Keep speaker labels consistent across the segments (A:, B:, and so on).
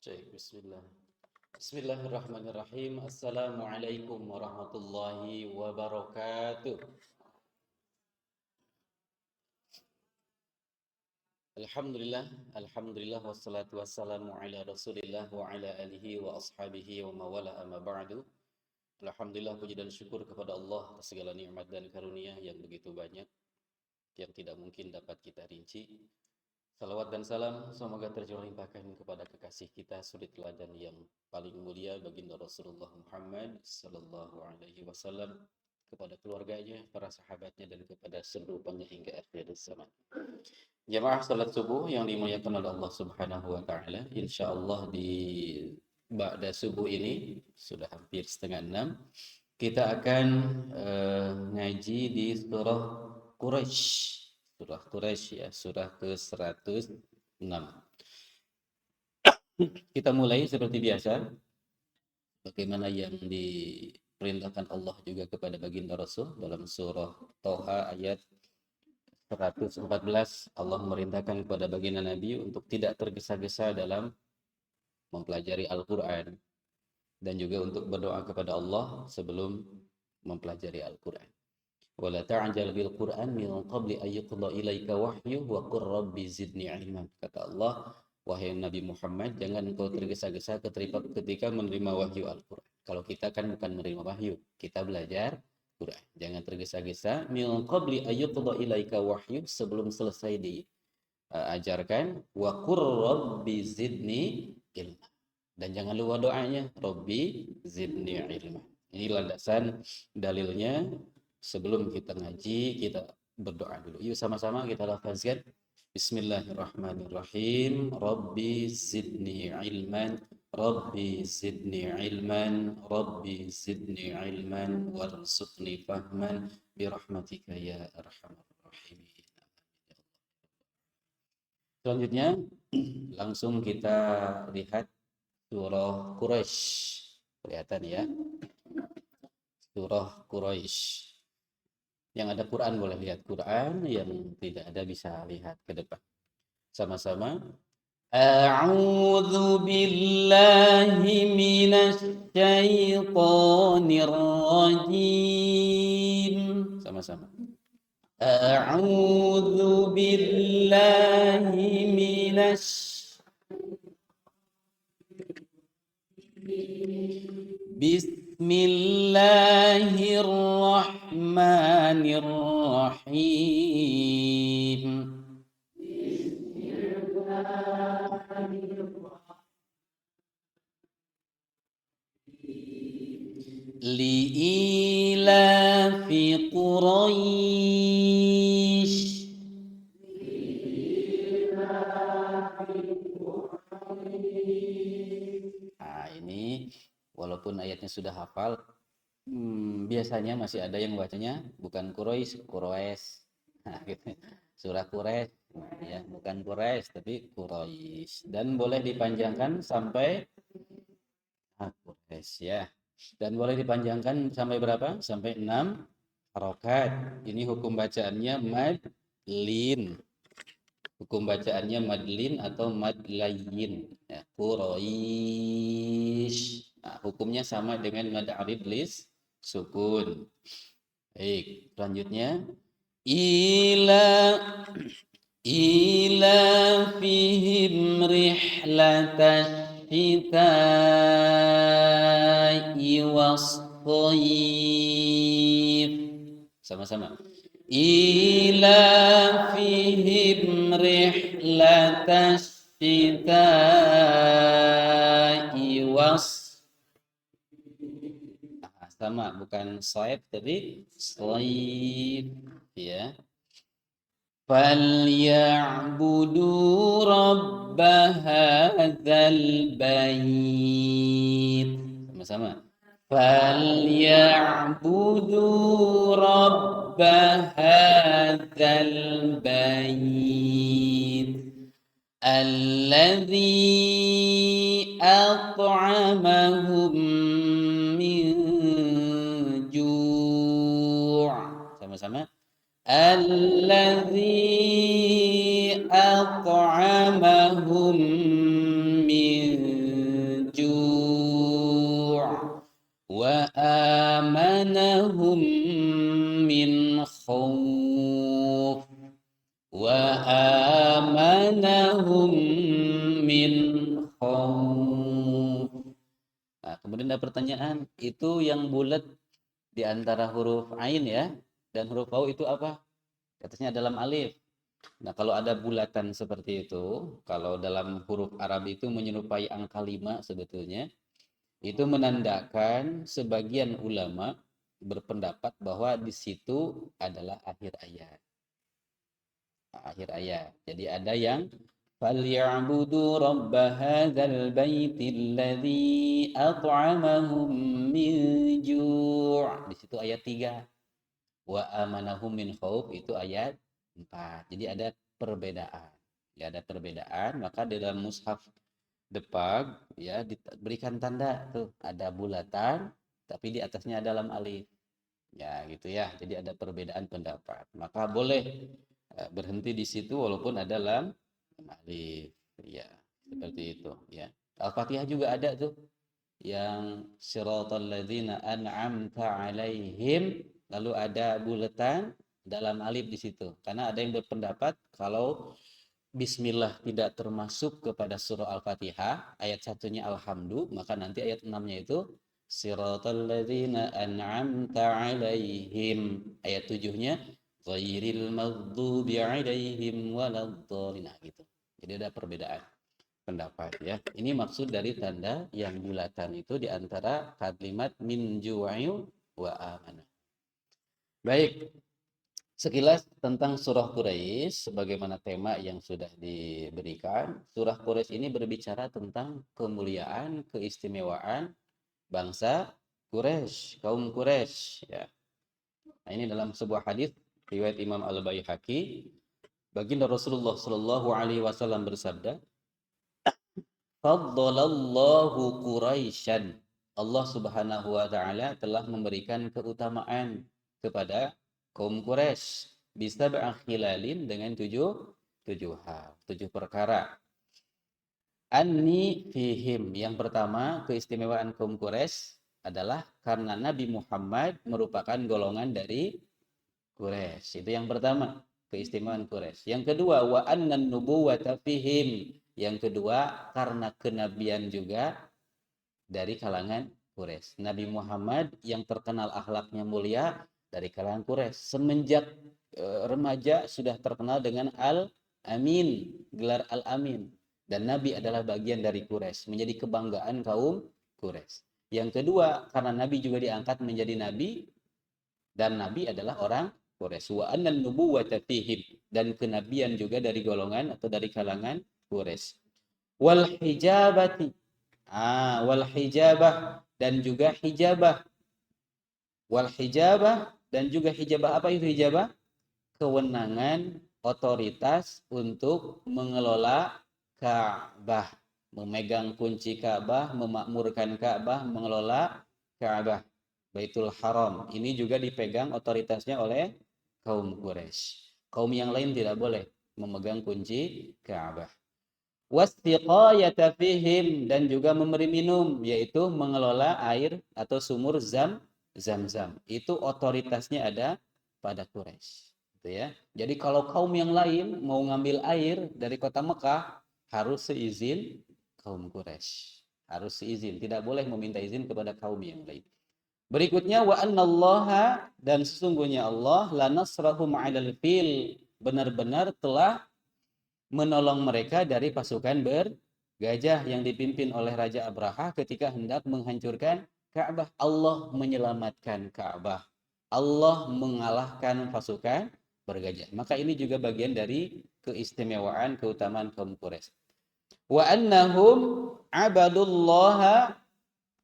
A: Baik, bismillah. Bismillahirrahmanirrahim. Assalamualaikum warahmatullahi wabarakatuh. Alhamdulillah wassalatu wassalamu ala Rasulillah wa ala alihi wa ashabihi wa mawala amma ba'du. Alhamdulillah, puji dan syukur kepada Allah atas segala nikmat dan karunia yang begitu banyak yang tidak mungkin dapat kita rinci. Salawat dan salam semoga tercurah limpahkan kepada kekasih kita, suri teladan yang paling mulia baginda Rasulullah Muhammad sallallahu alaihi wasallam, kepada keluarganya, para sahabatnya, dan kepada seluruh umatnya hingga akhir zaman. Jamaah salat subuh yang dimuliakan oleh Allah Subhanahu wa taala, insyaallah di ba'da subuh ini sudah hampir setengah 6 kita akan ngaji di surah Quraisy. Surah Quraisy ya, surah ke-106. Kita mulai seperti biasa, bagaimana yang diperintahkan Allah juga kepada baginda Rasul dalam surah Toha ayat 114. Allah memerintahkan kepada baginda Nabi untuk tidak tergesa-gesa dalam mempelajari Al-Quran, dan juga untuk berdoa kepada Allah sebelum mempelajari Al-Quran. Wala ta'jal bil Qur'an min qabli an yuqda ilaika wahyu wa qur rabbi zidni ilman. Kata Allah, wahai Nabi Muhammad, jangan engkau tergesa-gesa ketika menerima wahyu Al-Qur'an. Kalau kita kan bukan menerima wahyu, kita belajar Quran. Jangan tergesa-gesa min qabli an yuqda ilaika wahyu, sebelum selesai diajarkan, wa qur rabbi zidni ilman. Dan jangan lupa doanya, Rabbi zidni ilman. Ini landasan dalilnya. Sebelum kita ngaji, kita berdoa dulu. Yuk sama-sama kita lafazkan. Bismillahirrahmanirrahim. Rabbi zidni ilman. Rabbi zidni ilman. Rabbi zidni ilman. Warzuqni fahman. Birahmatika ya arhamar rahimin. Selanjutnya, langsung kita lihat surah Quraisy. Kelihatan ya. Surah Quraisy. Yang ada Quran boleh lihat Quran, yang tidak ada bisa lihat ke depan. Sama-sama. A'udzu billahi minasy syaithanir rajim. Sama-sama. A'udzu billahi minasy Bismillahirrahmanirrahim. Li'ilafi Quraisy. Nah, ini walaupun ayatnya sudah hafal, biasanya masih ada yang bacanya bukan Quraisy, Quraisy. Nah, gitu. Surah Quraisy, ya, bukan Quraisy tapi Quraisy. Dan boleh dipanjangkan sampai Quraisy ya. Dan boleh dipanjangkan sampai berapa? Sampai 6 harokat. Ini hukum bacaannya madlin. Hukum bacaannya madlin atau madlayin. Ya, Quraisy. Nah, hukumnya sama dengan mad alif lis sukun. Baik, selanjutnya ila fihim rihlatash shita'i was-shayf. Sama-sama. Ila fihim rihlatash shita'i was. Sama, bukan saib tapi saib ya. Falyabudu rabb hadzal bait. Sama-sama. Falyabudu rabb hadzal bait alladzi at'amahum min ju'. Sama-sama. Alladzi at'amahum min pertanyaan, itu yang bulat di antara huruf ain ya dan huruf waw itu apa? Atasnya dalam alif. Nah, kalau ada bulatan seperti itu, kalau dalam huruf Arab itu menyerupai angka 5 sebetulnya, itu menandakan sebagian ulama berpendapat bahwa di situ adalah akhir ayat. Akhir ayat. Jadi ada yang فَلْيَعْبُدُوا رَبَّ هَذَا الْبَيْتِ الَّذِي أَطْعَمَهُم مِّن جُوعٍ. Di situ ayat 3. Wa amanahum min khauf itu ayat 4. Jadi ada perbedaan. Ya, ada perbedaan, maka di dalam mushaf depan ya diberikan tanda tuh ada bulatan tapi di atasnya ada lam alif. Ya, gitu ya. Jadi ada perbedaan pendapat. Maka boleh berhenti di situ walaupun ada lam alif. Ya, seperti itu ya. Al-Fatihah juga ada tuh yang siratal ladzina an'amta alaihim lalu ada bulatan dalam alif di situ. Karena ada yang berpendapat kalau bismillah tidak termasuk kepada surah Al-Fatihah, ayat satunya alhamdu, maka nanti ayat 6-nya itu siratal ladzina an'amta alaihim. Ayat 7-nya ghairil maghdubi alaihim waladdallin. Nah, gitu. Jadi ada perbedaan pendapat ya. Ini maksud dari tanda yang bulatan itu di antara kalimat min ju'u wa amana. Baik, sekilas tentang surah Quraisy sebagaimana tema yang sudah diberikan. Surah Quraisy ini berbicara tentang kemuliaan, keistimewaan bangsa Quraisy, kaum Quraisy ya. Nah, ini dalam sebuah hadis riwayat Imam Al-Baihaqi, baginda Rasulullah Shallallahu alaihi wasallam bersabda, Faddalallahu Quraisyan. Allah Subhanahu wa taala telah memberikan keutamaan kepada kaum Quraisy bisa berakhhilalin dengan tujuh hal, 7 perkara. Anni fihim. Yang pertama, keistimewaan kaum Quraisy adalah karena Nabi Muhammad merupakan golongan dari Quraisy. Itu yang pertama, keistimewaan Quraisy. Yang kedua, wa annan nubuwata fihim. Yang kedua, karena kenabian juga dari kalangan Quraisy. Nabi Muhammad yang terkenal akhlaknya mulia dari kalangan Quraisy. Semenjak remaja sudah terkenal dengan Al-Amin, gelar Al-Amin. Dan Nabi adalah bagian dari Quraisy, menjadi kebanggaan kaum Quraisy. Yang kedua, karena Nabi juga diangkat menjadi Nabi, dan Nabi adalah orang Quraisy. Wa annan nubuwata fihim. Dan kenabian juga dari golongan atau dari kalangan Quraisy. Wal hijabati. Wal hijabah. Dan juga hijabah. Wal hijabah. Dan juga hijabah. Apa itu hijabah? Kewenangan otoritas untuk mengelola Ka'bah. Memegang kunci Ka'bah, memakmurkan Ka'bah, mengelola Ka'bah. Baitul Haram. Ini juga dipegang otoritasnya oleh kaum Quraisy. Kaum yang lain tidak boleh memegang kunci Ka'bah. Wastiqayata fihim. Dan juga memberi minum, yaitu mengelola air atau sumur Zam-Zam. Itu otoritasnya ada pada Quraisy. Gitu ya. Jadi kalau kaum yang lain mau ngambil air dari kota Mekah, harus seizin kaum Quraisy. Harus seizin, tidak boleh meminta izin kepada kaum yang lain. Berikutnya wa annallaha, dan sesungguhnya Allah lanasrahum 'alal fil, benar-benar telah menolong mereka dari pasukan bergajah yang dipimpin oleh Raja Abraha ketika hendak menghancurkan Ka'bah. Allah menyelamatkan Ka'bah. Allah mengalahkan pasukan bergajah. Maka ini juga bagian dari keistimewaan, keutamaan kaum Quraisy. Wa annahum abadullaha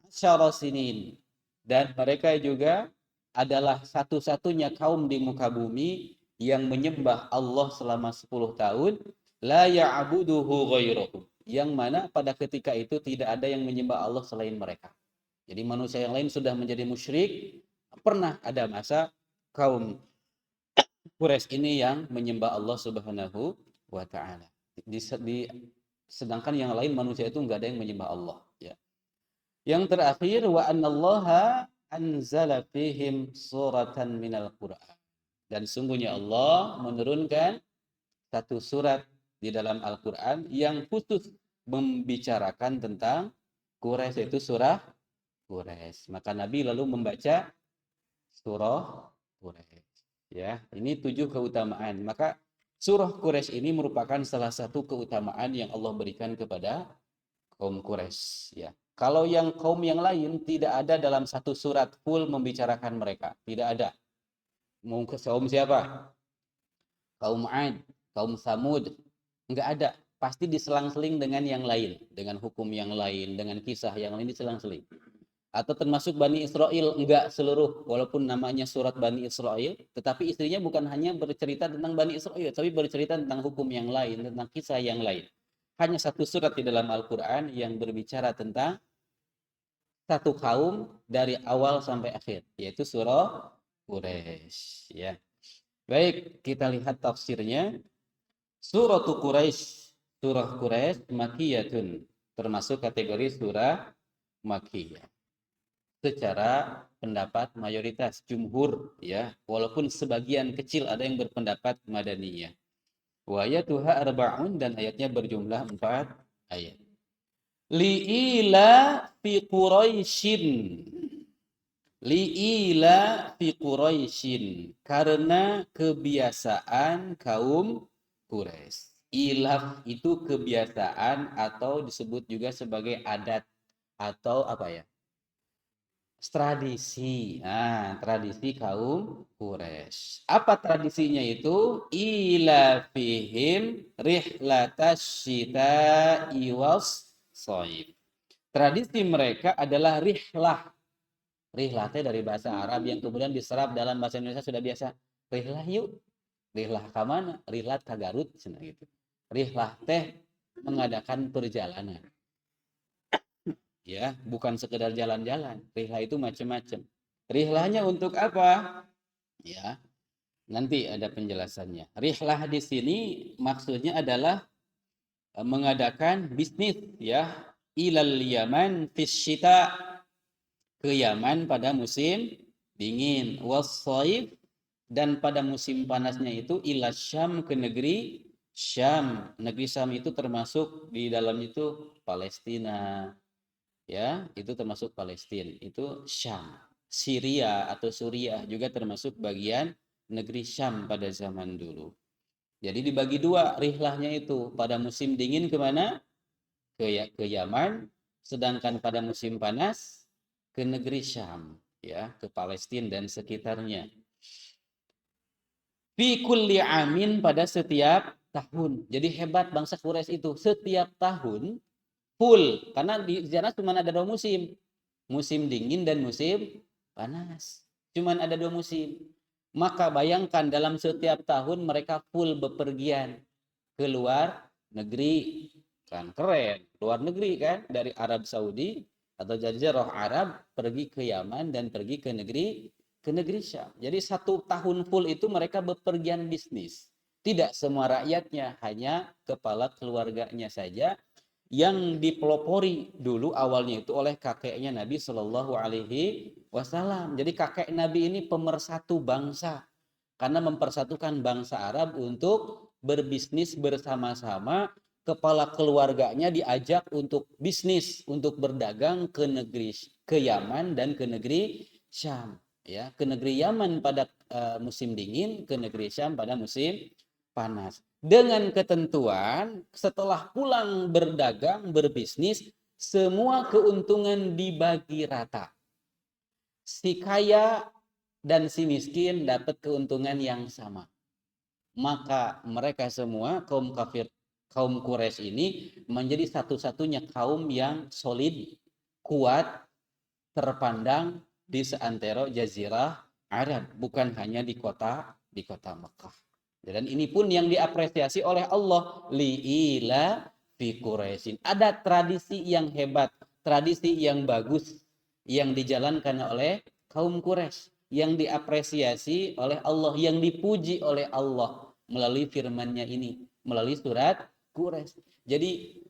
A: syarasinin. Dan mereka juga adalah satu-satunya kaum di muka bumi yang menyembah Allah selama 10 tahun, la ya'buduhu ghairuhu, yang mana pada ketika itu tidak ada yang menyembah Allah selain mereka. Jadi manusia yang lain sudah menjadi musyrik. Pernah ada masa kaum Quraisy ini yang menyembah Allah Subhanahu wa taala. Sedangkan yang lain manusia itu enggak ada yang menyembah Allah, ya. Yang terakhir, wa annallaha anzala fihim suratan minal Qur'an. Dan sungguhnya Allah menurunkan satu surat di dalam Al-Qur'an yang khusus membicarakan tentang Quraisy, yaitu surah Quraisy. Maka Nabi lalu membaca surah Quraisy. Ya, ini 7 keutamaan. Maka surah Quraisy ini merupakan salah satu keutamaan yang Allah berikan kepada kaum Quraisy. Ya. Kalau yang kaum yang lain tidak ada dalam satu surat full membicarakan mereka, tidak ada. Mau ke kaum siapa? Kaum Ad, kaum Samud, enggak ada. Pasti diselang-seling dengan yang lain, dengan hukum yang lain, dengan kisah yang lain diselang-seling. Atau termasuk Bani Israel, enggak seluruh, walaupun namanya surat Bani Israel, tetapi istrinya bukan hanya bercerita tentang Bani Israel, tapi bercerita tentang hukum yang lain, tentang kisah yang lain. Hanya satu surat di dalam Al-Quran yang berbicara tentang satu kaum dari awal sampai akhir, yaitu surah Quraisy. Ya. Baik, kita lihat tafsirnya. Surah Quraisy, surah Quraisy Makkiyatun, termasuk kategori surah Makkiyah. Secara pendapat mayoritas jumhur, ya, walaupun sebagian kecil ada yang berpendapat madaniyah. Wa ayatuha arba'un, dan ayatnya berjumlah 4 ayat. Li'ila fi Quraisyin. Li'ila fi Quraisyin, karena kebiasaan kaum Quraisy. Ilaf itu kebiasaan atau disebut juga sebagai adat atau apa ya? Tradisi. Nah, tradisi kaum Quraisy. Apa tradisinya itu? Ila fihim rihlatas syita'i was shaif. Tradisi mereka adalah rihlah. Rihlah teh dari bahasa Arab yang kemudian diserap dalam bahasa Indonesia sudah biasa. Rihlah yuk. Rihlah ke mana? Rihlah ke Garut, gitu. Rihlah teh mengadakan perjalanan. Ya, bukan sekedar jalan-jalan. Rihlah itu macam-macam. Rihlahnya untuk apa? Ya, nanti ada penjelasannya. Rihlah di sini maksudnya adalah mengadakan bisnis, ya, ilal Yaman fisyita, ke Yaman pada musim dingin, wassaif, dan pada musim panasnya itu ila Syam, ke negeri Syam. Negeri Syam itu termasuk di dalam itu Palestina, ya, itu termasuk Palestina, itu Syam. Syria atau Suriah juga termasuk bagian negeri Syam pada zaman dulu. Jadi dibagi dua rihlahnya itu. Pada musim dingin kemana? Ke Yaman. Sedangkan pada musim panas ke negeri Syam, ya, ke Palestina dan sekitarnya. Fi kulli amin, pada setiap tahun. Jadi hebat bangsa Quraisy itu, setiap tahun full, karena di sana cuma ada 2 musim. Musim dingin dan musim panas. Cuma ada 2 musim. Maka bayangkan dalam setiap tahun mereka full bepergian ke luar negeri. Kan keren, luar negeri kan, dari Arab Saudi atau Jazirah Arab pergi ke Yaman dan pergi ke negeri Syam. Jadi 1 tahun full itu mereka bepergian bisnis. Tidak semua rakyatnya, hanya kepala keluarganya saja yang dipelopori dulu awalnya itu oleh kakeknya Nabi Shallallahu Alaihi Wasallam. Jadi kakek Nabi ini pemersatu bangsa, karena mempersatukan bangsa Arab untuk berbisnis bersama-sama. Kepala keluarganya diajak untuk bisnis, untuk berdagang ke Yaman dan ke negeri Syam, ya, ke negeri Yaman pada musim dingin, ke negeri Syam pada musim panas. Dengan ketentuan setelah pulang berdagang, berbisnis, semua keuntungan dibagi rata. Si kaya dan si miskin dapat keuntungan yang sama. Maka mereka semua kaum kafir, kaum Quraisy ini menjadi satu-satunya kaum yang solid, kuat, terpandang di seantero jazirah Arab, bukan hanya di kota Mekah. Dan ini pun yang diapresiasi oleh Allah, li'ila fi Quraisyin. Ada tradisi yang hebat, tradisi yang bagus yang dijalankan oleh kaum Quraisy, yang diapresiasi oleh Allah, yang dipuji oleh Allah melalui firman-Nya ini, melalui surat Quraisy. Jadi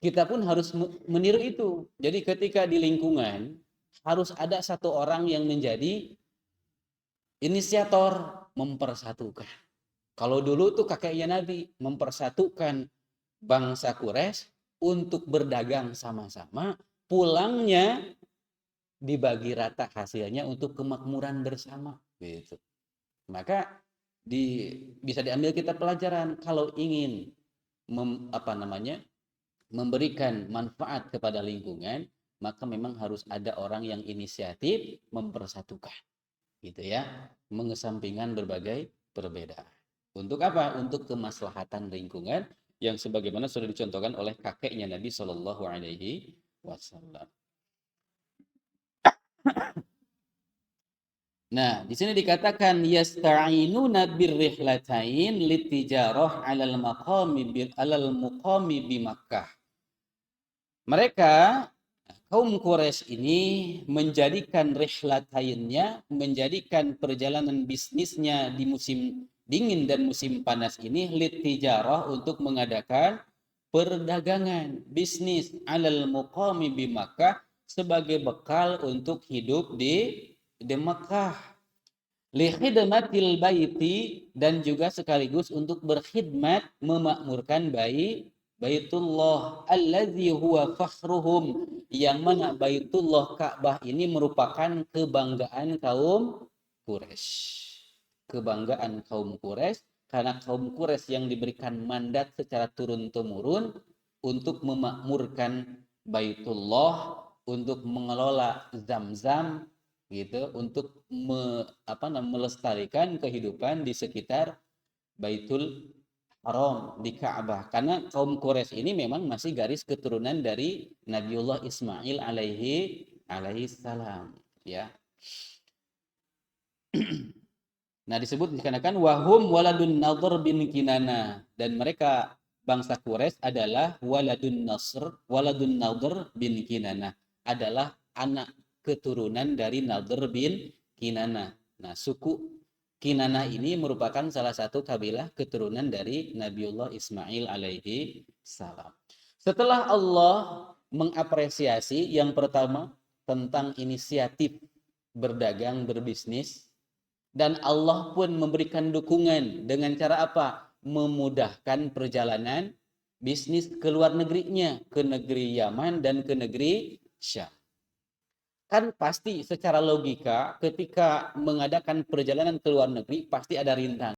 A: kita pun harus meniru itu. Jadi ketika di lingkungan harus ada satu orang yang menjadi inisiator mempersatukan. Kalau dulu tuh kakeknya Nabi mempersatukan bangsa Quraisy untuk berdagang sama-sama, pulangnya dibagi rata hasilnya untuk kemakmuran bersama gitu. Maka bisa diambil kita pelajaran kalau ingin memberikan manfaat kepada lingkungan, maka memang harus ada orang yang inisiatif mempersatukan gitu ya, mengesampingkan berbagai perbedaan. Untuk apa? Untuk kemaslahatan lingkungan yang sebagaimana sudah dicontohkan oleh kakeknya Nabi Shallallahu Alaihi Wasallam. Nah, di sini dikatakan yasta'inuna birrihlatain litijarah 'alal muqami bi Makkah. Mereka kaum Quraisy ini menjadikan rihlatainnya, menjadikan perjalanan bisnisnya di musim dingin dan musim panas ini litijarah untuk mengadakan perdagangan, bisnis 'alal muqami bi Makkah sebagai bekal untuk hidup di Makkah, likhidmatil baiti, dan juga sekaligus untuk berkhidmat memakmurkan Baitullah allazi huwa fakhruhum, yang mana Baitullah Ka'bah ini merupakan kebanggaan kaum Quraisy. Kebanggaan kaum Quraisy karena kaum Quraisy yang diberikan mandat secara turun-temurun untuk memakmurkan Baitullah, untuk mengelola Zam-Zam gitu, untuk melestarikan kehidupan di sekitar Baitul Haram di Ka'bah, karena kaum Quraisy ini memang masih garis keturunan dari Nabiullah Ismail alaihi salam ya. Nah, disebut dikarenakan wahum waladun Nadhr bin Kinana, dan mereka bangsa Quraisy adalah waladun Nadhr bin Kinana, adalah anak keturunan dari Nadhr bin Kinana. Nah, suku Kinana ini merupakan salah satu kabilah keturunan dari Nabiullah Ismail alaihi salam. Setelah Allah mengapresiasi yang pertama tentang inisiatif berdagang, berbisnis, dan Allah pun memberikan dukungan dengan cara apa? Memudahkan perjalanan bisnis ke luar negerinya, ke negeri Yaman dan ke negeri Syam. Kan pasti secara logika ketika mengadakan perjalanan ke luar negeri pasti ada rintangan.